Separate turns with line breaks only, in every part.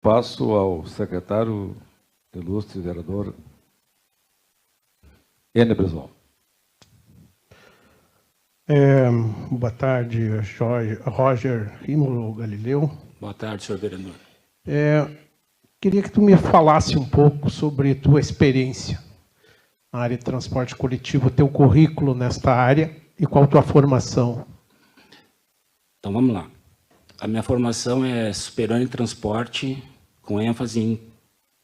Passo ao secretário ilustre vereador N. Brizola.
Boa tarde, Roger Rímulo Galileu.
Boa tarde, senhor vereador.
Queria que tu me falasse um pouco sobre tua experiência na área de transporte coletivo, teu currículo nesta área e qual a tua formação.
Então, vamos lá. A minha formação é superior em transporte, com ênfase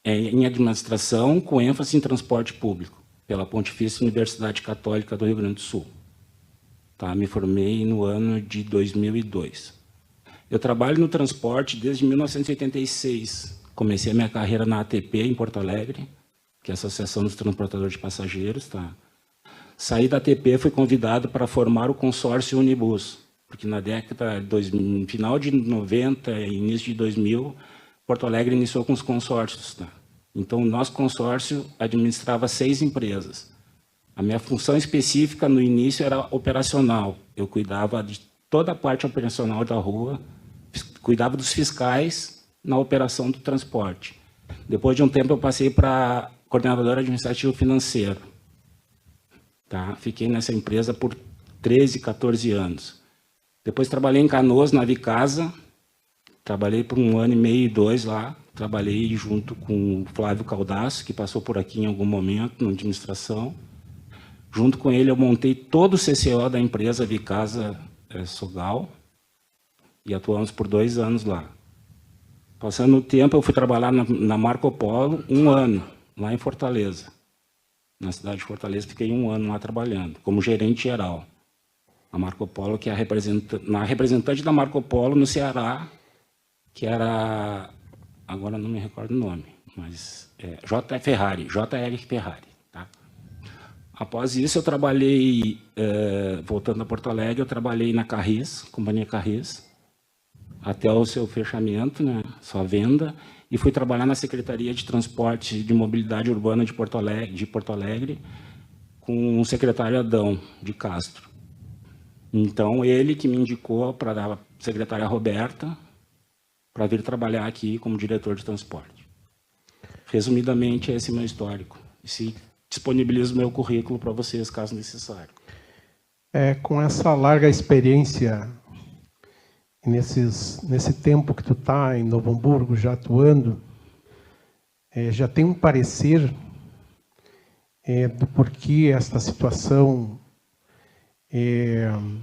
em administração, com ênfase em transporte público, pela Pontifícia Universidade Católica do Rio Grande do Sul. Tá, me formei no ano de 2002. Eu trabalho no transporte desde 1986. Comecei a minha carreira na ATP, em Porto Alegre, que é a Associação dos Transportadores de Passageiros. Tá? Saí da ATP, fui convidado para formar o consórcio Unibus, porque na década no final de 90 e início de 2000, Porto Alegre iniciou com os consórcios. Tá? Então, o nosso consórcio administrava 6 empresas. A minha função específica no início era operacional. Eu cuidava de toda a parte operacional da rua, cuidava dos fiscais na operação do transporte. Depois de um tempo, eu passei para coordenador administrativo financeiro. Tá? Fiquei nessa empresa por 13, 14 anos. Depois trabalhei em Canoas, na Vicasa. Trabalhei por 1 ano e meio, 2 lá. Trabalhei junto com o Flávio Caldaço, que passou por aqui em algum momento na administração. Junto com ele, eu montei todo o CCO da empresa Vicasa Sogal e atuamos por 2 anos lá. Passando o tempo, eu fui trabalhar na Marco Polo 1 ano, lá em Fortaleza. Na cidade de Fortaleza, fiquei 1 ano lá trabalhando, como gerente geral. A Marco Polo, que é a representante da Marco Polo no Ceará, que era, agora não me recordo o nome, mas JR Ferrari. Tá? Após isso, eu trabalhei, voltando a Porto Alegre, eu trabalhei na Carris, Companhia Carris, até o seu fechamento, né, sua venda, e fui trabalhar na Secretaria de Transporte e de Mobilidade Urbana de Porto Alegre, com o secretário Adão de Castro. Então, ele que me indicou para a secretária Roberta para vir trabalhar aqui como diretor de transporte. Resumidamente, esse é o meu histórico. E se disponibilizo o meu currículo para vocês, caso necessário.
Com essa larga experiência, nesse tempo que tu está em Novo Hamburgo, já atuando, já tem um parecer do porquê esta situação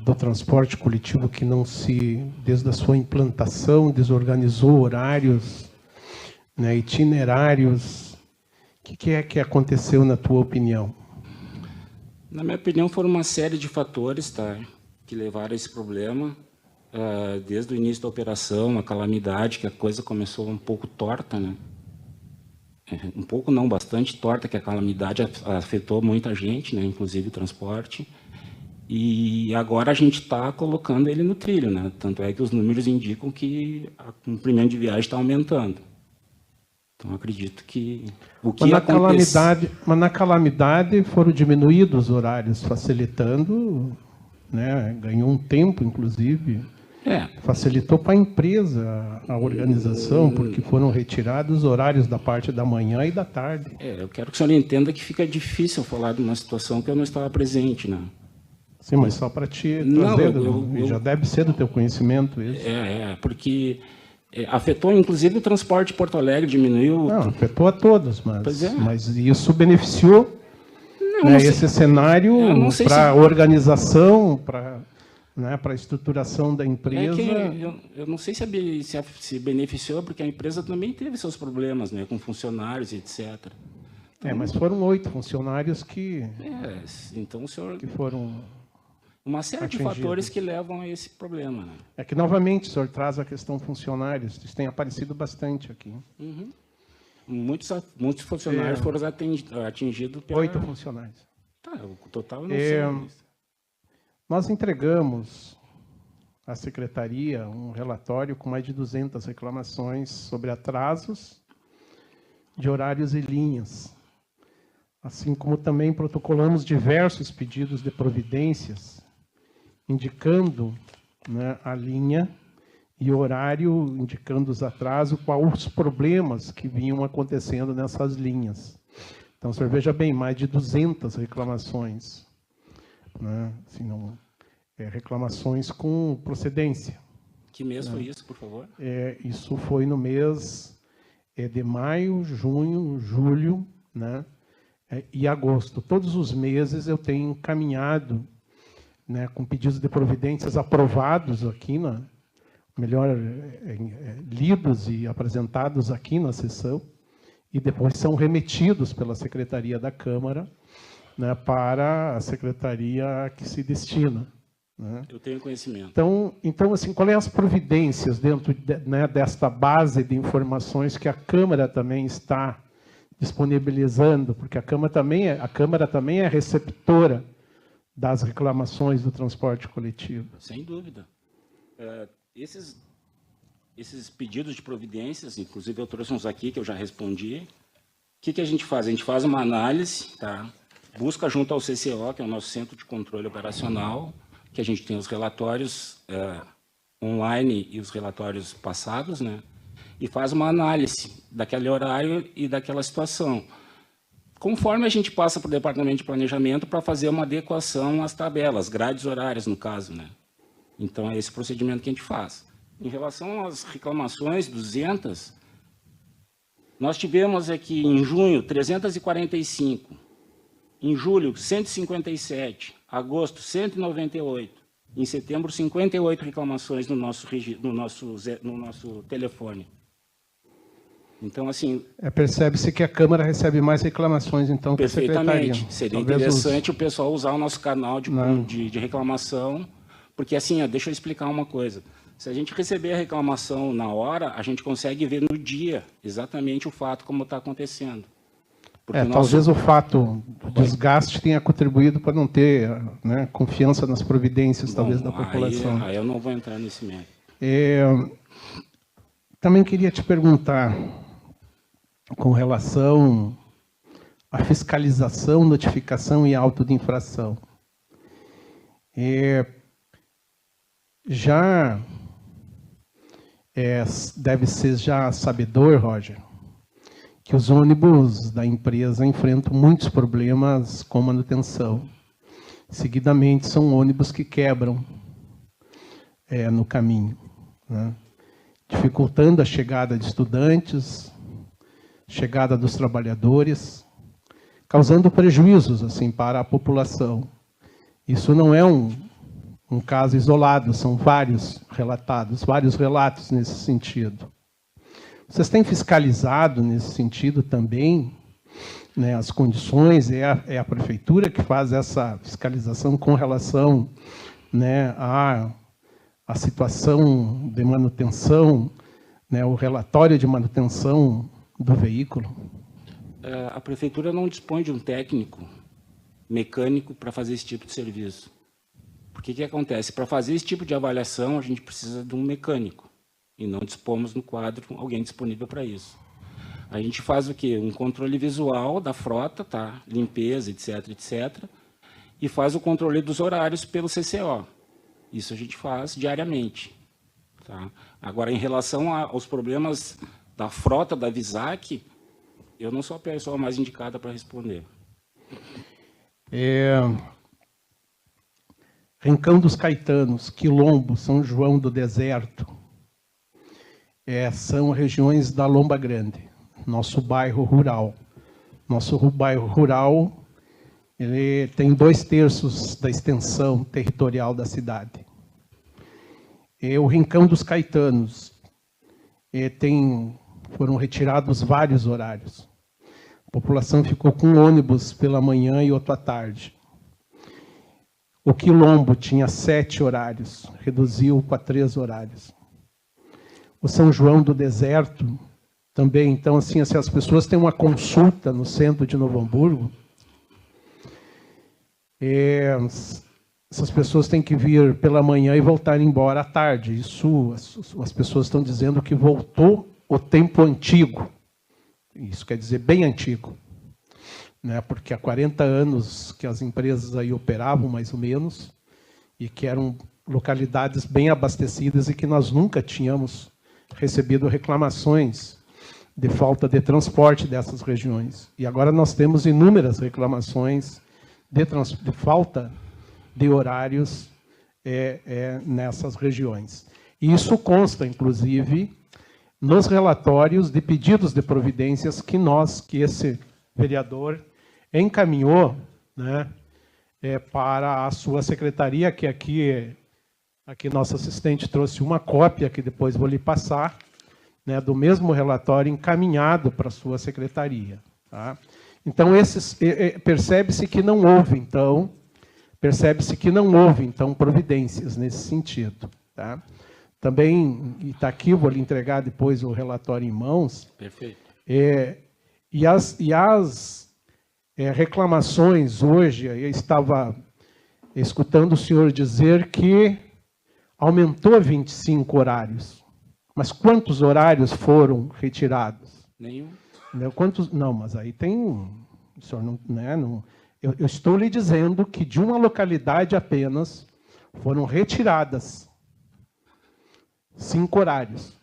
do transporte coletivo que não desde a sua implantação, desorganizou horários, né, itinerários. O que é que aconteceu, na tua opinião?
Na minha opinião, foram uma série de fatores, tá, que levaram a esse problema. Desde o início da operação, a calamidade, que a coisa começou um pouco torta, né? Um pouco não, bastante torta, que a calamidade afetou muita gente, né, inclusive o transporte. E agora a gente está colocando ele no trilho, né? Tanto é que os números indicam que o cumprimento de viagem está aumentando. Então, acredito que o que aconteceu...
Mas na calamidade foram diminuídos os horários, facilitando, né? Ganhou um tempo, inclusive. Facilitou para a empresa a organização, porque foram retirados os horários da parte da manhã e da tarde.
Eu quero que o senhor entenda que fica difícil falar de uma situação que eu não estava presente, né?
Sim, mas só para te trazer, já deve ser do teu conhecimento isso.
Porque afetou, inclusive, o transporte de Porto Alegre, diminuiu...
Não, afetou a todos, mas isso beneficiou, né, esse cenário para a organização, para a estruturação da empresa.
Eu não sei se beneficiou, porque a empresa também teve seus problemas, né, com funcionários, etc. Então,
mas foram 8 funcionários que...
então o senhor...
Que foram...
Uma série de fatores que levam a esse problema. Né?
Que, novamente, o senhor traz a questão funcionários. Isso tem aparecido bastante aqui.
Uhum. Muitos funcionários foram atingidos pela...
8 funcionários.
Tá, o total eu não sei.
Nós entregamos à Secretaria um relatório com mais de 200 reclamações sobre atrasos de horários e linhas. Assim como também protocolamos diversos pedidos de providências, indicando, né, a linha e horário indicando os atrasos, quais os problemas que vinham acontecendo nessas linhas. Então, você veja bem, mais de 200 reclamações, né? Assim, não, reclamações com procedência.
Que mês foi isso, por favor?
Isso foi no mês de maio, junho, julho, né? E agosto. Todos os meses eu tenho encaminhado, né, com pedidos de providências aprovados aqui, lidos e apresentados aqui na sessão, e depois são remetidos pela Secretaria da Câmara, né, para a secretaria que se destina. Né?
Eu tenho conhecimento.
Então assim, quais são as providências dentro né, desta base de informações que a Câmara também está disponibilizando, porque a Câmara também é receptora das reclamações do transporte coletivo?
Sem dúvida. Esses pedidos de providências, inclusive eu trouxe uns aqui que eu já respondi. O que a gente faz? A gente faz uma análise, tá? Busca junto ao CCO, que é o nosso Centro de Controle Operacional, que a gente tem os relatórios online e os relatórios passados, né? E faz uma análise daquele horário e daquela situação. Conforme a gente passa para o Departamento de Planejamento para fazer uma adequação às tabelas, grades horárias, no caso, né? Então, é esse procedimento que a gente faz. Em relação às reclamações, 200, nós tivemos aqui em junho 345, em julho 157, agosto 198, em setembro 58 reclamações no nosso telefone. Então, assim...
Percebe-se que a Câmara recebe mais reclamações, então, que a Secretaria.
Perfeitamente. Seria interessante o pessoal usar o nosso canal de reclamação, porque, assim, deixa eu explicar uma coisa. Se a gente receber a reclamação na hora, a gente consegue ver no dia exatamente o fato como está acontecendo.
Talvez o fato do desgaste tenha contribuído para não ter, né, confiança nas providências, talvez, da população.
Aí eu não vou entrar nesse mérito.
Também queria te perguntar, com relação à fiscalização, notificação e auto de infração. Deve ser já sabedor, Roger, que os ônibus da empresa enfrentam muitos problemas com manutenção. Seguidamente, são ônibus que quebram no caminho, né? Dificultando a chegada de estudantes, chegada dos trabalhadores, causando prejuízos assim, para a população. Isso não é um caso isolado, são vários relatados, vários relatos nesse sentido. Vocês têm fiscalizado nesse sentido também, né, as condições? É a Prefeitura que faz essa fiscalização com relação, né, à situação de manutenção, né, o relatório de manutenção do veículo?
A Prefeitura não dispõe de um técnico mecânico para fazer esse tipo de serviço. Porque o que acontece? Para fazer esse tipo de avaliação, a gente precisa de um mecânico. E não dispomos no quadro alguém disponível para isso. A gente faz o quê? Um controle visual da frota, tá? Limpeza, etc., etc. E faz o controle dos horários pelo CCO. Isso a gente faz diariamente. Tá? Agora, em relação aos problemas da frota da Visac, eu não sou a pessoa mais indicada para responder.
Rincão dos Caetanos, Quilombo, São João do Deserto, são regiões da Lomba Grande, nosso bairro rural. Nosso bairro rural ele tem 2/3 da extensão territorial da cidade. O Rincão dos Caetanos foram retirados vários horários. A população ficou com um ônibus pela manhã e outro à tarde. O Quilombo tinha 7 horários, reduziu para 3 horários. O São João do Deserto também. Então, assim, as pessoas têm uma consulta no centro de Novo Hamburgo, essas pessoas têm que vir pela manhã e voltar embora à tarde. Isso, as pessoas estão dizendo que voltou o tempo antigo. Isso quer dizer bem antigo, né? Porque há 40 anos que as empresas aí operavam, mais ou menos, e que eram localidades bem abastecidas e que nós nunca tínhamos recebido reclamações de falta de transporte dessas regiões. E agora nós temos inúmeras reclamações de falta de horários nessas regiões. E isso consta, inclusive, nos relatórios de pedidos de providências que esse vereador encaminhou, né, para a sua secretaria, que aqui nosso assistente trouxe uma cópia, que depois vou lhe passar, né, do mesmo relatório encaminhado para a sua secretaria. Tá? Então, percebe-se que não houve, então, providências nesse sentido. Tá? Também, está aqui, vou lhe entregar depois o relatório em mãos.
Perfeito.
E as reclamações hoje, eu estava escutando o senhor dizer que aumentou 25 horários. Mas quantos horários foram retirados?
Nenhum.
Não, mas aí tem... O senhor não, né, não, eu estou lhe dizendo que de uma localidade apenas foram retiradas 5 horários.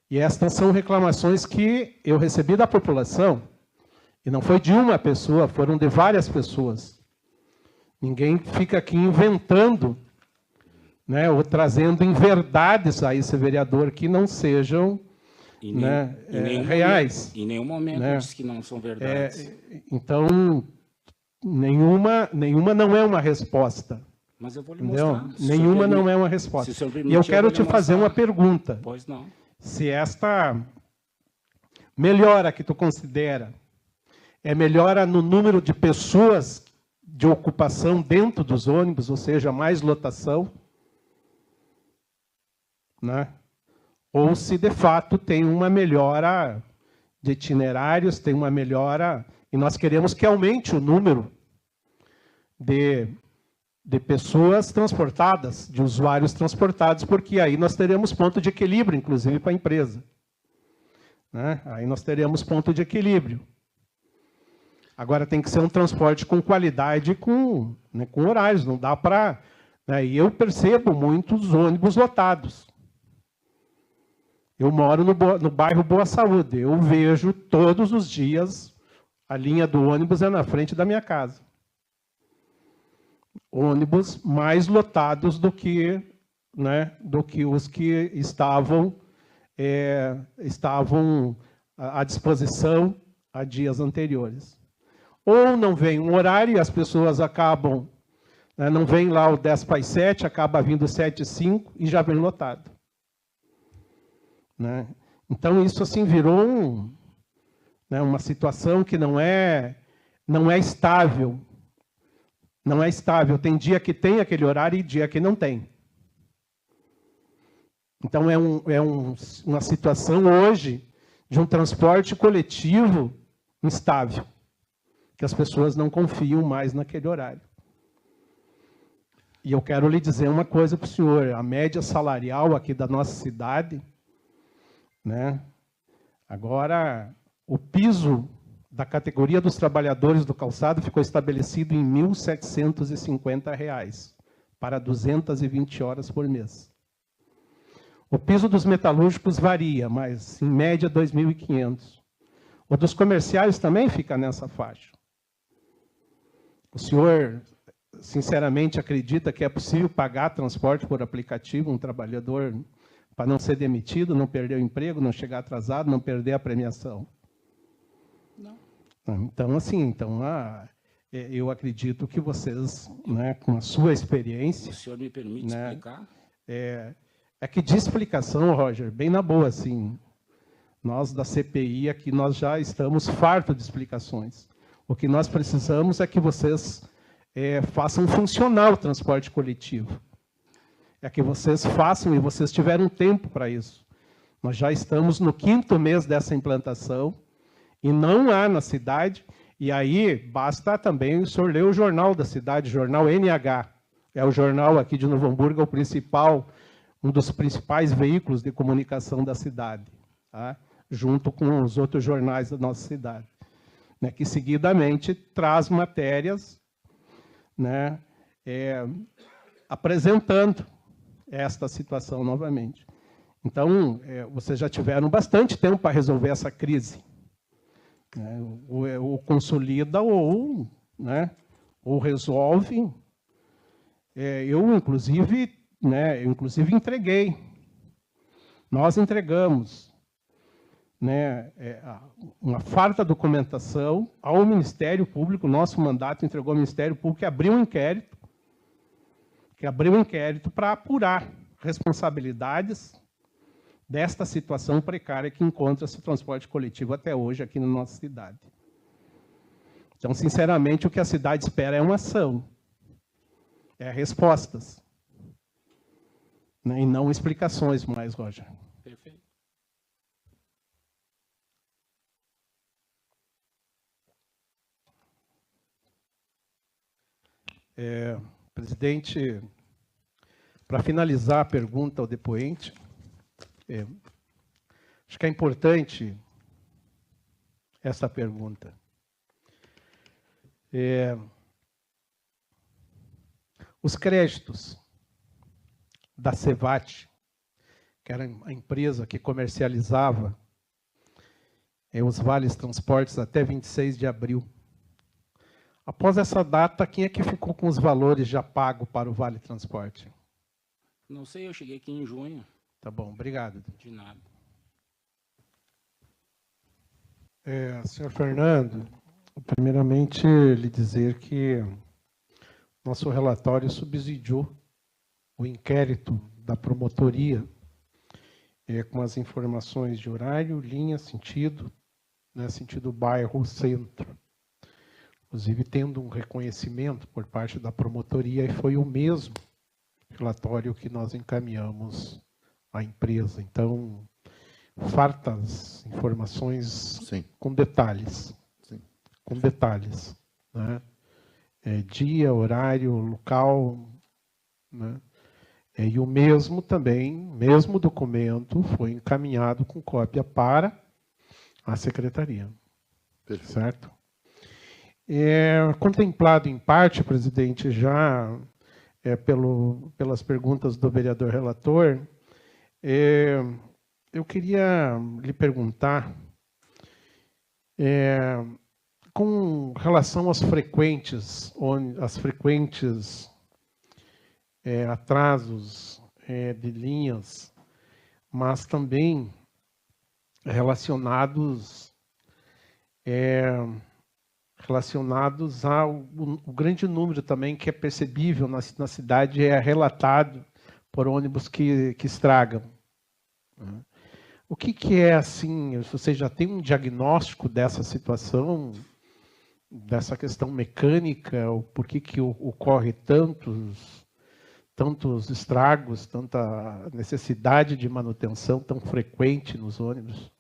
E estas são reclamações que eu recebi da população, e não foi de uma pessoa, foram de várias pessoas. Ninguém fica aqui inventando, né, ou trazendo inverdades a esse vereador que não sejam reais.
Em nenhum momento, né, diz que não são verdades.
Então, nenhuma não é uma resposta.
Mas eu vou lhe mostrar.
Nenhuma não é uma resposta. E eu quero te fazer uma pergunta.
Pois não.
Se esta melhora que tu considera é melhora no número de pessoas de ocupação dentro dos ônibus, ou seja, mais lotação, né? Ou se de fato tem uma melhora de itinerários, tem uma melhora, e nós queremos que aumente o número de pessoas transportadas, de usuários transportados, porque aí nós teremos ponto de equilíbrio, inclusive, para a empresa. Né? Aí nós teremos ponto de equilíbrio. Agora, tem que ser um transporte com qualidade, com horários, não dá para... Né? E eu percebo muitos ônibus lotados. Eu moro no bairro Boa Saúde, eu vejo todos os dias, a linha do ônibus é na frente da minha casa. Ônibus mais lotados do que os que estavam à disposição há dias anteriores. Ou não vem um horário e as pessoas acabam, né, não vem lá o 10 para as 7, acaba vindo 7 e 5 e já vem lotado. Né? Então, isso assim virou uma situação que não é estável. Não é estável. Tem dia que tem aquele horário e dia que não tem. Então, uma situação hoje de um transporte coletivo instável, que as pessoas não confiam mais naquele horário. E eu quero lhe dizer uma coisa para o senhor, a média salarial aqui da nossa cidade, né, agora o piso da categoria dos trabalhadores do calçado ficou estabelecido em R$ 1.750 para 220 horas por mês. O piso dos metalúrgicos varia, mas em média 2.500. O dos comerciais também fica nessa faixa. O senhor, sinceramente, acredita que é possível pagar transporte por aplicativo, um trabalhador, para não ser demitido, não perder o emprego, não chegar atrasado, não perder a premiação? Não. Então, assim, eu acredito que vocês, né, com a sua experiência...
O senhor me permite explicar?
É que de explicação, Roger, bem na boa, assim, nós da CPI aqui, nós já estamos fartos de explicações. O que nós precisamos é que vocês façam funcionar o transporte coletivo. É que vocês façam, e vocês tiveram tempo para isso. Nós já estamos no 5º mês dessa implantação, e não há na cidade, e aí basta também o senhor ler o jornal da cidade, o jornal NH. É o jornal aqui de Novo Hamburgo, é o principal, um dos principais veículos de comunicação da cidade, tá? Junto com os outros jornais da nossa cidade, né, que seguidamente traz matérias, né, apresentando esta situação novamente. Então, vocês já tiveram bastante tempo para resolver essa crise. Ou consolida ou, né, ou resolve. Eu, inclusive, entreguei. Nós entregamos, né, uma farta documentação ao Ministério Público. Nosso mandato entregou ao Ministério Público, que abriu um inquérito para apurar responsabilidades desta situação precária que encontra-se o transporte coletivo até hoje aqui na nossa cidade. Então, sinceramente, o que a cidade espera é uma ação, respostas, né, e não explicações mais, Roger.
Perfeito.
Presidente, para finalizar a pergunta ao depoente, acho que é importante essa pergunta. Os créditos da CEVAT, que era a empresa que comercializava os vales transportes até 26 de abril. Após essa data, quem é que ficou com os valores já pagos para o Vale Transporte?
Não sei, eu cheguei aqui em junho.
Tá bom, obrigado.
De nada.
Senhor Fernando, primeiramente lhe dizer que nosso relatório subsidiou o inquérito da promotoria com as informações de horário, linha, sentido, né, sentido bairro, centro. Inclusive tendo um reconhecimento por parte da promotoria, e foi o mesmo relatório que nós encaminhamos à empresa. Então, fartas informações. Sim. Com detalhes. Sim. Com detalhes, né? Dia, horário, local, né? E o mesmo também, mesmo documento, foi encaminhado com cópia para a secretaria. Perfeito. Certo? Contemplado em parte, presidente, já pelas perguntas do vereador relator, eu queria lhe perguntar, com relação aos frequentes atrasos de linhas, mas também relacionados ao grande número também que é percebível na cidade, relatado por ônibus que estragam. O que é assim, você já tem um diagnóstico dessa situação, dessa questão mecânica, o porquê que ocorre tantos estragos, tanta necessidade de manutenção tão frequente nos ônibus?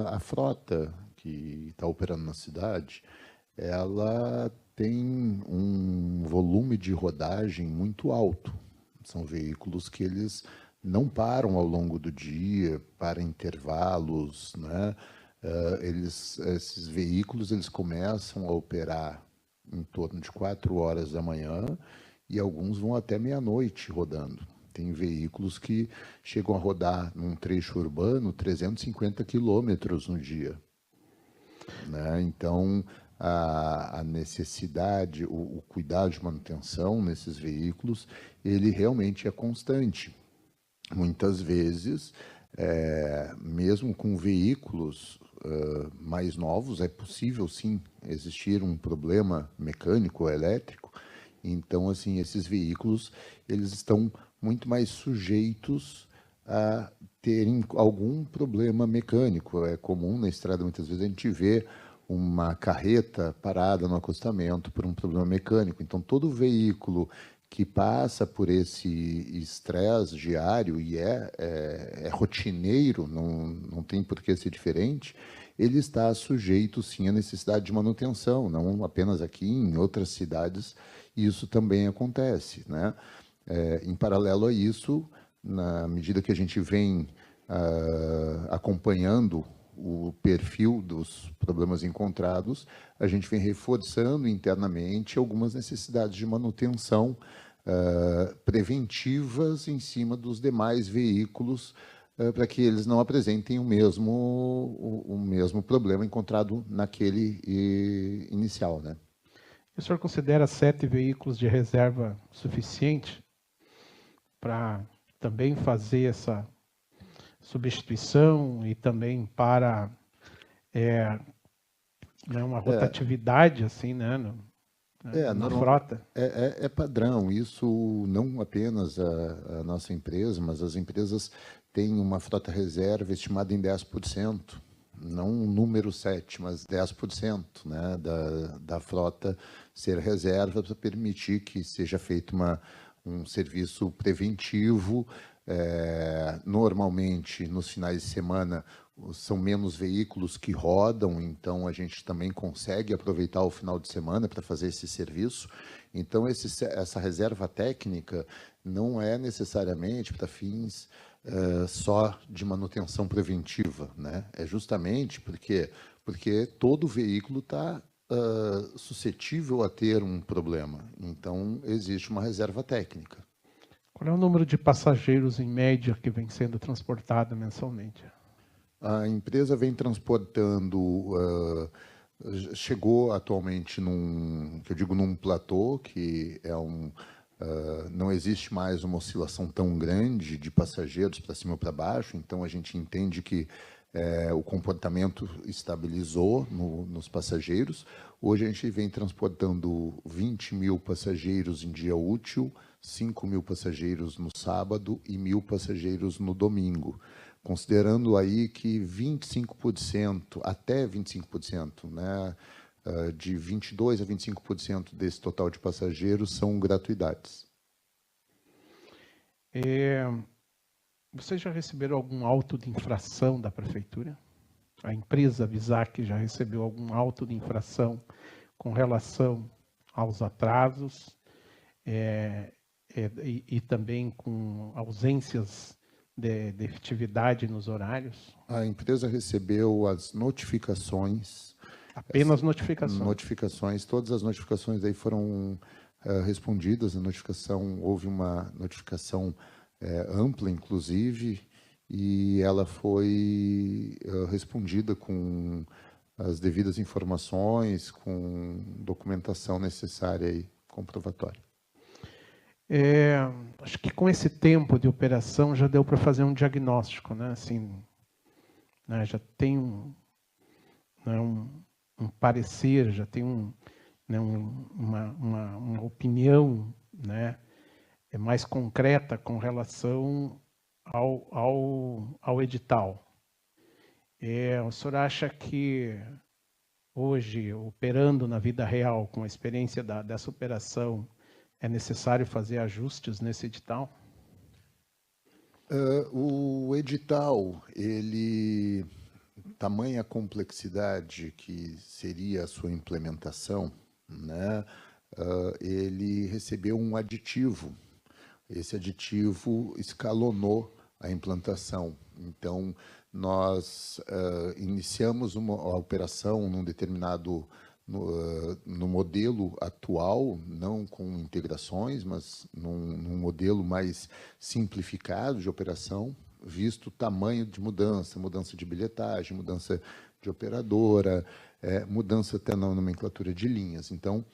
A frota que está operando na cidade, ela tem um volume de rodagem muito alto. São veículos que eles não param ao longo do dia, para intervalos, né? Esses veículos eles começam a operar em torno de 4 horas da manhã e alguns vão até meia-noite rodando. Tem veículos que chegam a rodar num trecho urbano 350 quilômetros no dia, né? Então, a necessidade, o cuidado de manutenção nesses veículos, ele realmente é constante. Muitas vezes, mesmo com veículos mais novos, é possível, sim, existir um problema mecânico ou elétrico. Então, assim, esses veículos, eles estão muito mais sujeitos a terem algum problema mecânico. É comum na estrada, muitas vezes, a gente vê uma carreta parada no acostamento por um problema mecânico. Então, todo veículo que passa por esse estresse diário e é rotineiro, não tem por que ser diferente, ele está sujeito, sim, à necessidade de manutenção, não apenas aqui, em outras cidades, isso também acontece, né? Em paralelo a isso, na medida que a gente vem acompanhando o perfil dos problemas encontrados, a gente vem reforçando internamente algumas necessidades de manutenção preventivas em cima dos demais veículos, para que eles não apresentem o mesmo problema encontrado naquele inicial, né?
O senhor considera 7 veículos de reserva suficiente para também fazer essa substituição e também para uma rotatividade assim, né, na frota?
É padrão, isso não apenas a nossa empresa, mas as empresas têm uma frota reserva estimada em 10%, não um número 7, mas 10%, né, da frota ser reserva, para permitir que seja feito um serviço preventivo. Normalmente, nos finais de semana, são menos veículos que rodam, então a gente também consegue aproveitar o final de semana para fazer esse serviço. Então, essa reserva técnica não é necessariamente para fins só de manutenção preventiva, né? É justamente porque todo veículo está suscetível a ter um problema. Então, existe uma reserva técnica.
Qual é o número de passageiros, em média, que vem sendo transportado mensalmente?
A empresa vem transportando, chegou atualmente num platô, que é não existe mais uma oscilação tão grande de passageiros para cima ou para baixo, então a gente entende que o comportamento estabilizou nos passageiros. Hoje a gente vem transportando 20 mil passageiros em dia útil, 5 mil passageiros no sábado e 1.000 passageiros no domingo, considerando aí que 25%, até 25%, né, de 22% a 25% desse total de passageiros são gratuidades.
Vocês já receberam algum auto de infração da prefeitura? A empresa Visac já recebeu algum auto de infração com relação aos atrasos e também com ausências de efetividade nos horários?
A empresa recebeu as notificações.
Apenas notificações?
Notificações. Todas as notificações aí foram respondidas. Houve uma notificação ampla, inclusive, e ela foi respondida com as devidas informações, com documentação necessária e comprovatória.
Acho que com esse tempo de operação já deu para fazer um diagnóstico, né? Assim, né? Já tem um parecer, já tem uma opinião, né, mais concreta com relação ao edital. O senhor acha que hoje, operando na vida real, com a experiência dessa operação, é necessário fazer ajustes nesse edital?
O edital, tamanha complexidade que seria a sua implementação, né, ele recebeu um aditivo. Esse aditivo escalonou a implantação. Então, nós iniciamos a operação num determinado no modelo atual, não com integrações, mas num modelo mais simplificado de operação, visto o tamanho de mudança de bilhetagem, mudança de operadora, mudança até na nomenclatura de linhas. Então,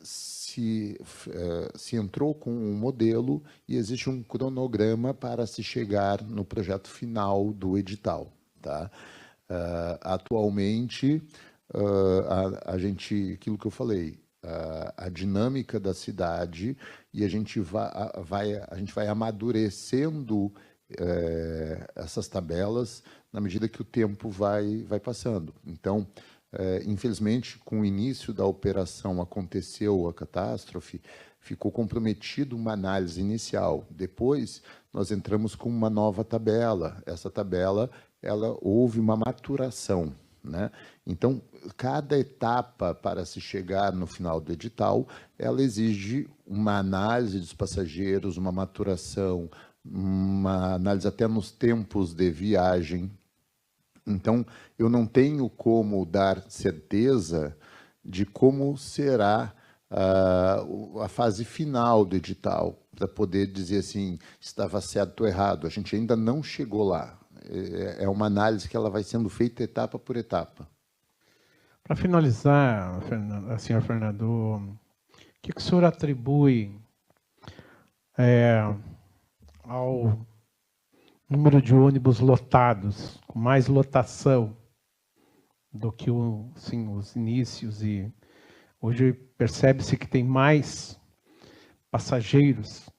se entrou com um modelo e existe um cronograma para se chegar no projeto final do edital, tá? Atualmente, a gente, aquilo que eu falei, a dinâmica da cidade, e a gente vai amadurecendo essas tabelas na medida que o tempo vai passando. Então, infelizmente, com o início da operação aconteceu a catástrofe, ficou comprometido uma análise inicial. Depois, nós entramos com uma nova tabela. Essa tabela, houve uma maturação, né? Então, cada etapa para se chegar no final do edital, ela exige uma análise dos passageiros, uma maturação, uma análise até nos tempos de viagem, Então, eu não tenho como dar certeza de como será a fase final do edital, para poder dizer assim, estava certo ou errado. A gente ainda não chegou lá. É uma análise que ela vai sendo feita etapa por etapa.
Para finalizar, senhor Fernando, o que o senhor atribui ao número de ônibus lotados, com mais lotação do que os inícios, e hoje percebe-se que tem mais passageiros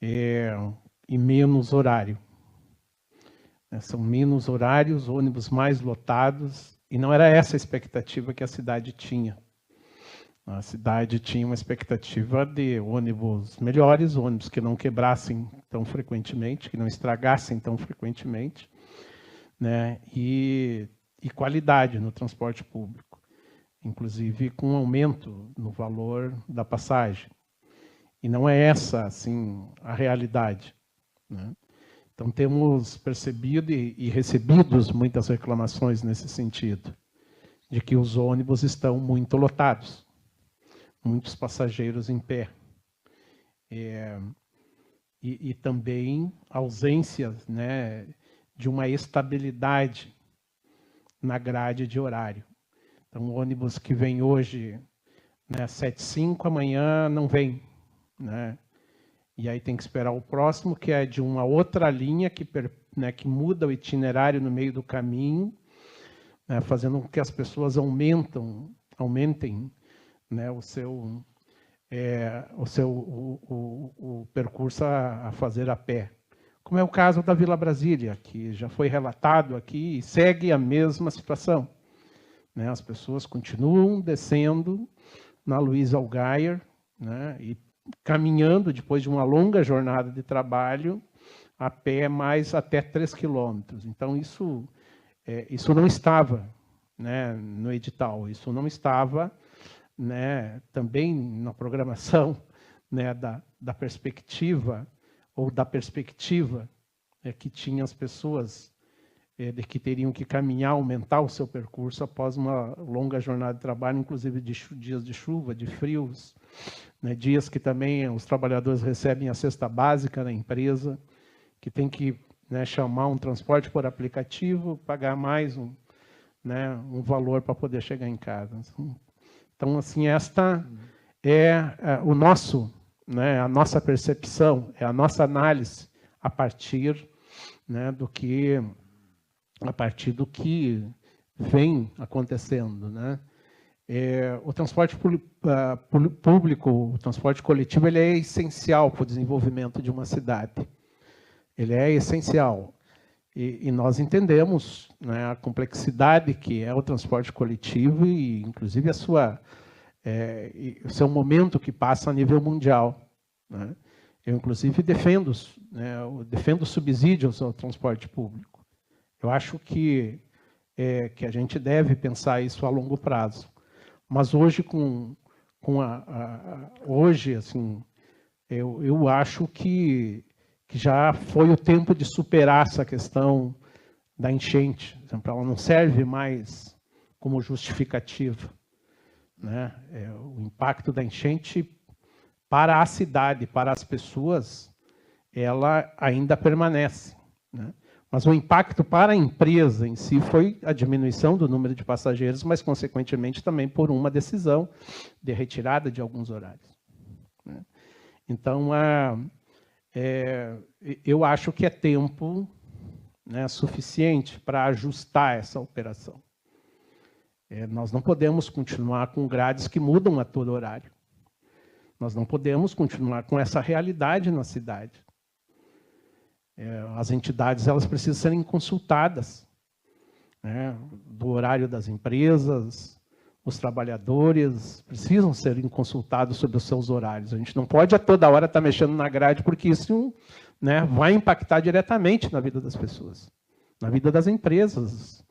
e menos horário. São menos horários, ônibus mais lotados, e não era essa a expectativa que a cidade tinha. A cidade tinha uma expectativa de ônibus melhores, ônibus que não quebrassem tão frequentemente, que não estragassem tão frequentemente, né? E qualidade no transporte público, inclusive com aumento no valor da passagem. E não é essa, assim, a realidade, né? Então, temos percebido e recebido muitas reclamações nesse sentido, de que os ônibus estão muito lotados, muitos passageiros em pé. E também ausência, né, de uma estabilidade na grade de horário. Então, o ônibus que vem hoje, né, 7h05, amanhã não vem, né? E aí tem que esperar o próximo, que é de uma outra linha que muda o itinerário no meio do caminho, né, fazendo com que as pessoas aumentem, né, o percurso a fazer a pé. Como é o caso da Vila Brasília, que já foi relatado aqui e segue a mesma situação, né? As pessoas continuam descendo na Luiz Algair, né, e caminhando, depois de uma longa jornada de trabalho, a pé mais até 3 quilômetros. Então, isso não estava, né, no edital, isso não estava, né, também na programação, né, da perspectiva, ou da perspectiva que tinham as pessoas de que teriam que caminhar, aumentar o seu percurso após uma longa jornada de trabalho, inclusive de dias de chuva, de frios, né, dias que também os trabalhadores recebem a cesta básica na empresa, que tem que, né, chamar um transporte por aplicativo, pagar mais um valor para poder chegar em casa. Então, assim, esta é o nosso, né, a nossa percepção, é a nossa análise a partir, né, do que vem acontecendo, né? O transporte público, o transporte coletivo, ele é essencial para o desenvolvimento de uma cidade. Ele é essencial. E nós entendemos, né, a complexidade que é o transporte coletivo e, inclusive, o seu momento que passa a nível mundial, né? Eu, inclusive, defendo subsídios ao transporte público. Eu acho que a gente deve pensar isso a longo prazo. Mas hoje, hoje, assim, eu acho que já foi o tempo de superar essa questão da enchente. Por exemplo, ela não serve mais como justificativa, né? O impacto da enchente para a cidade, para as pessoas, ela ainda permanece, né? Mas o impacto para a empresa em si foi a diminuição do número de passageiros, mas, consequentemente, também por uma decisão de retirada de alguns horários, né? Então, eu acho que é tempo, né, suficiente para ajustar essa operação. Nós não podemos continuar com grades que mudam a todo horário. Nós não podemos continuar com essa realidade na cidade. As entidades, elas precisam serem consultadas, né, do horário das empresas, os trabalhadores precisam serem consultados sobre os seus horários. A gente não pode a toda hora estar mexendo na grade, porque isso, né, vai impactar diretamente na vida das pessoas, na vida das empresas,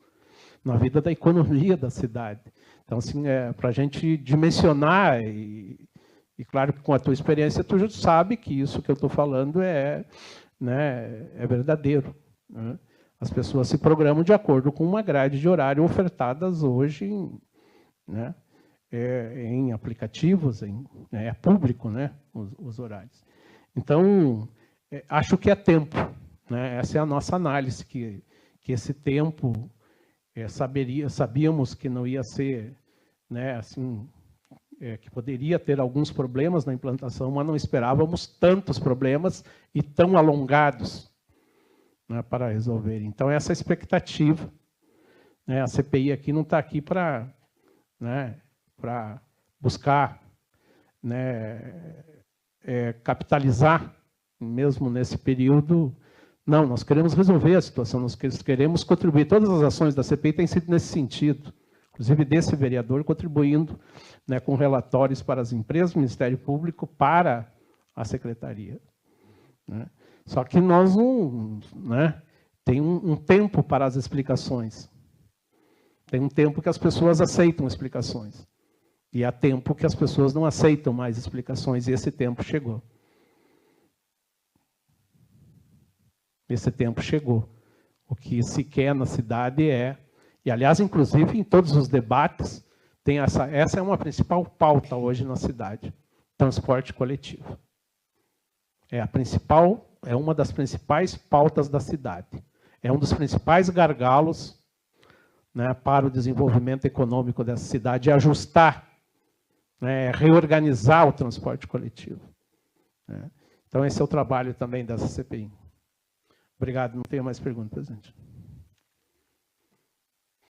na vida da economia da cidade. Então, assim, para a gente dimensionar, e claro que com a tua experiência, tu já sabe que isso que eu estou falando é verdadeiro, né? As pessoas se programam de acordo com uma grade de horário ofertadas hoje né, em aplicativos, é público, né, os horários. Então, acho que é tempo. Né, essa é a nossa análise, que esse tempo, sabíamos que não ia ser, né, assim, que poderia ter alguns problemas na implantação, mas não esperávamos tantos problemas e tão alongados, né, para resolver. Então, essa é a expectativa. Né, a CPI aqui não está aqui para, né, para buscar, né, capitalizar, mesmo nesse período. Não, nós queremos resolver a situação, nós queremos contribuir. Todas as ações da CPI têm sido nesse sentido, inclusive desse vereador contribuindo, né, com relatórios para as empresas, Ministério Público, para a Secretaria. Né? Só que nós não... Né, tem um tempo para as explicações. Tem um tempo que as pessoas aceitam explicações. E há tempo que as pessoas não aceitam mais explicações, e esse tempo chegou. Esse tempo chegou. O que se quer na cidade e aliás, inclusive, em todos os debates, tem essa é uma principal pauta hoje na cidade, transporte coletivo. É uma das principais pautas da cidade. É um dos principais gargalos, né, para o desenvolvimento econômico dessa cidade, ajustar, né, reorganizar o transporte coletivo. Né. Então, esse é o trabalho também dessa CPI. Obrigado, não tenho mais perguntas, presidente.